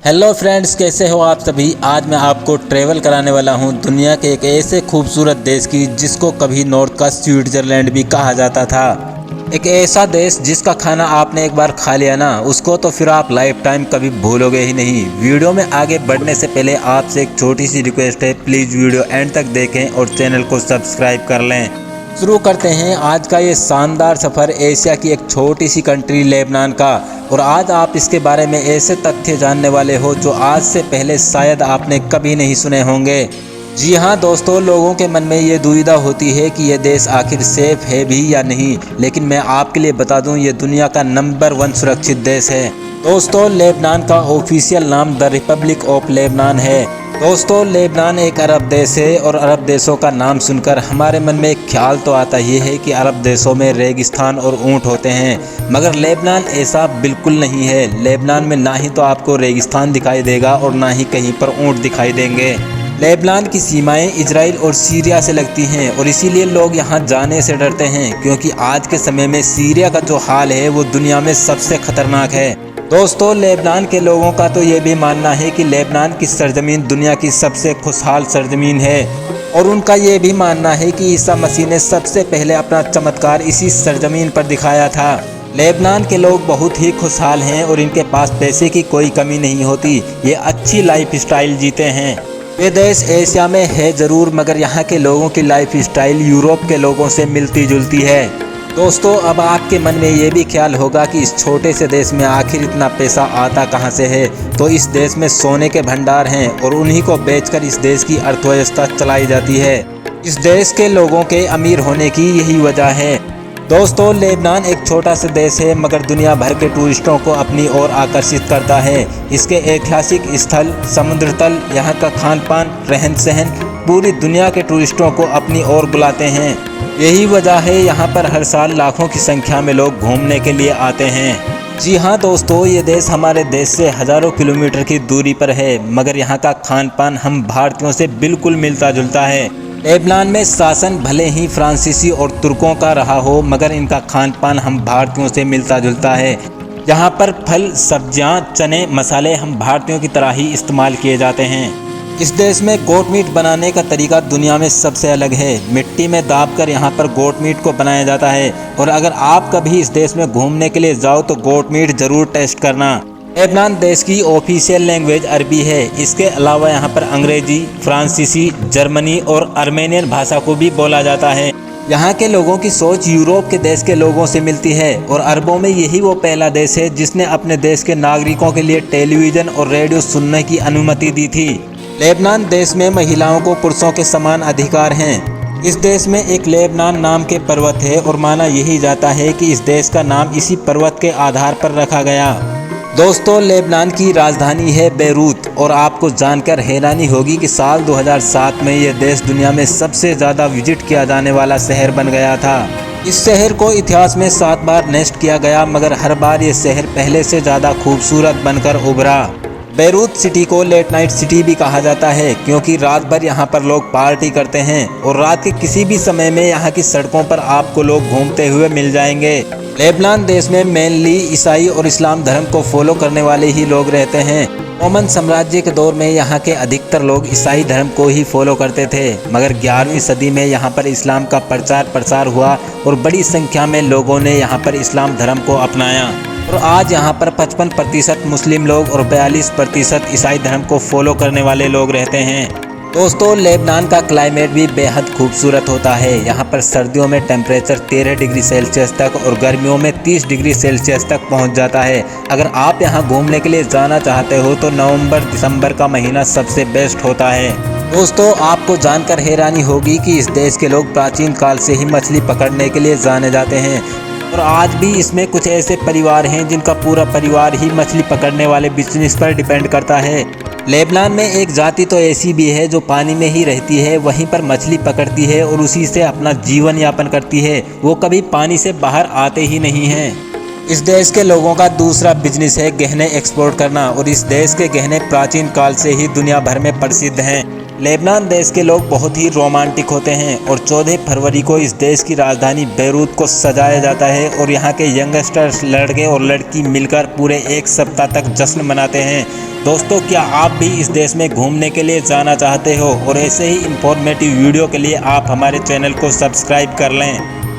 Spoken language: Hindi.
हेलो फ्रेंड्स, कैसे हो आप सभी। आज मैं आपको ट्रैवल कराने वाला हूं दुनिया के एक ऐसे खूबसूरत देश की जिसको कभी नॉर्थ का स्विट्जरलैंड भी कहा जाता था। एक ऐसा देश जिसका खाना आपने एक बार खा लिया ना, उसको तो फिर आप लाइफ टाइम कभी भूलोगे ही नहीं। वीडियो में आगे बढ़ने से पहले आपसे एक छोटी सी रिक्वेस्ट है, प्लीज़ वीडियो एंड तक देखें और चैनल को सब्सक्राइब कर लें। शुरू करते हैं आज का ये शानदार सफ़र एशिया की एक छोटी सी कंट्री लेबनान का। और आज आप इसके बारे में ऐसे तथ्य जानने वाले हो जो आज से पहले शायद आपने कभी नहीं सुने होंगे। जी हाँ दोस्तों, लोगों के मन में ये दुविधा होती है कि ये देश आखिर सेफ है भी या नहीं, लेकिन मैं आपके लिए बता दूं ये दुनिया का नंबर 1 सुरक्षित देश है। दोस्तों, लेबनान का ऑफिशियल नाम द रिपब्लिक ऑफ लेबनान है। दोस्तों, लेबनान एक अरब देश है और अरब देशों का नाम सुनकर हमारे मन में एक ख्याल तो आता ही है कि अरब देशों में रेगिस्तान और ऊंट होते हैं, मगर लेबनान ऐसा बिल्कुल नहीं है। लेबनान में ना ही तो आपको रेगिस्तान दिखाई देगा और ना ही कहीं पर ऊंट दिखाई देंगे। लेबनान की सीमाएं इजराइल और सीरिया से लगती हैं और इसीलिए लोग यहां जाने से डरते हैं, क्योंकि आज के समय में सीरिया का जो हाल है वो दुनिया में सबसे खतरनाक है। दोस्तों, लेबनान के लोगों का तो ये भी मानना है कि लेबनान की सरजमीन दुनिया की सबसे खुशहाल सरजमीन है और उनका ये भी मानना है कि ईसा मसीह ने सबसे पहले अपना चमत्कार इसी सरजमीन पर दिखाया था। लेबनान के लोग बहुत ही खुशहाल हैं और इनके पास पैसे की कोई कमी नहीं होती। ये अच्छी लाइफ स्टाइल जीते हैं। ये देश एशिया में है ज़रूर, मगर यहाँ के लोगों की लाइफ स्टाइल यूरोप के लोगों से मिलती जुलती है। दोस्तों, अब आपके मन में ये भी ख्याल होगा कि इस छोटे से देश में आखिर इतना पैसा आता कहाँ से है। तो इस देश में सोने के भंडार हैं और उन्हीं को बेचकर इस देश की अर्थव्यवस्था चलाई जाती है। इस देश के लोगों के अमीर होने की यही वजह है। दोस्तों, लेबनान एक छोटा सा देश है, मगर दुनिया भर के टूरिस्टों को अपनी ओर आकर्षित करता है। इसके ऐतिहासिक स्थल, समुद्र तल, यहाँ का खान पान, रहन सहन पूरी दुनिया के टूरिस्टों को अपनी ओर बुलाते हैं। यही वजह है यहाँ पर हर साल लाखों की संख्या में लोग घूमने के लिए आते हैं। जी हाँ दोस्तों, ये देश हमारे देश से हज़ारों किलोमीटर की दूरी पर है, मगर यहाँ का खान पान हम भारतीयों से बिल्कुल मिलता जुलता है। लेबनान में शासन भले ही फ्रांसीसी और तुर्कों का रहा हो, मगर इनका खान पान हम भारतीयों से मिलता जुलता है। यहाँ पर फल, सब्जियाँ, चने, मसाले हम भारतीयों की तरह ही इस्तेमाल किए जाते हैं। इस देश में गोट मीट बनाने का तरीका दुनिया में सबसे अलग है। मिट्टी में दाबकर यहाँ पर गोट मीट को बनाया जाता है और अगर आप कभी इस देश में घूमने के लिए जाओ तो गोट मीट ज़रूर टेस्ट करना। लेबनान देश की ऑफिशियल लैंग्वेज अरबी है। इसके अलावा यहाँ पर अंग्रेजी, फ्रांसीसी, जर्मनी और अर्मेनियन भाषा को भी बोला जाता है। यहाँ के लोगों की सोच यूरोप के देश के लोगों से मिलती है और अरबों में यही वो पहला देश है जिसने अपने देश के नागरिकों के लिए टेलीविज़न और रेडियो सुनने की अनुमति दी थी। लेबनान देश में महिलाओं को पुरुषों के समान अधिकार हैं। इस देश में एक लेबनान नाम के पर्वत है और माना यही जाता है कि इस देश का नाम इसी पर्वत के आधार पर रखा गया। दोस्तों, लेबनान की राजधानी है बेरूत और आपको जानकर हैरानी होगी कि साल 2007 में यह देश दुनिया में सबसे ज़्यादा विजिट किया जाने वाला शहर बन गया था। इस शहर को इतिहास में 7 बार नेस्ट किया गया, मगर हर बार ये शहर पहले से ज़्यादा खूबसूरत बनकर उभरा। बेरूत सिटी को लेट नाइट सिटी भी कहा जाता है, क्योंकि रात भर यहाँ पर लोग पार्टी करते हैं और रात के किसी भी समय में यहाँ की सड़कों पर आपको लोग घूमते हुए मिल जाएंगे। लेबनान देश में मेनली ईसाई और इस्लाम धर्म को फॉलो करने वाले ही लोग रहते हैं। रोमन साम्राज्य के दौर में यहाँ के अधिकतर लोग ईसाई धर्म को ही फॉलो करते थे, मगर 11वीं सदी में यहाँ पर इस्लाम का प्रचार प्रसार हुआ और बड़ी संख्या में लोगों ने यहाँ पर इस्लाम धर्म को अपनाया और आज यहाँ पर 55% मुस्लिम लोग और 42% ईसाई धर्म को फॉलो करने वाले लोग रहते हैं। दोस्तों, लेबनान का क्लाइमेट भी बेहद खूबसूरत होता है। यहाँ पर सर्दियों में टेम्परेचर 13 डिग्री सेल्सियस तक और गर्मियों में 30 डिग्री सेल्सियस तक पहुँच जाता है। अगर आप यहाँ घूमने के लिए जाना चाहते हो तो नवंबर दिसंबर का महीना सबसे बेस्ट होता है। दोस्तों, आपको जानकर हैरानी होगी कि इस देश के लोग प्राचीन काल से ही मछली पकड़ने के लिए जाने जाते हैं और आज भी इसमें कुछ ऐसे परिवार हैं जिनका पूरा परिवार ही मछली पकड़ने वाले बिजनेस पर डिपेंड करता है। लेबनान में एक जाति तो ऐसी भी है जो पानी में ही रहती है, वहीं पर मछली पकड़ती है और उसी से अपना जीवन यापन करती है। वो कभी पानी से बाहर आते ही नहीं हैं। इस देश के लोगों का दूसरा बिजनेस है गहने एक्सपोर्ट करना और इस देश के गहने प्राचीन काल से ही दुनिया भर में प्रसिद्ध हैं। लेबनान देश के लोग बहुत ही रोमांटिक होते हैं और 14 फरवरी को इस देश की राजधानी बेरूत को सजाया जाता है और यहाँ के यंगस्टर्स लड़के और लड़की मिलकर पूरे 1 सप्ताह तक जश्न मनाते हैं। दोस्तों, क्या आप भी इस देश में घूमने के लिए जाना चाहते हो और ऐसे ही इंफॉर्मेटिव वीडियो के लिए आप हमारे चैनल को सब्सक्राइब कर लें।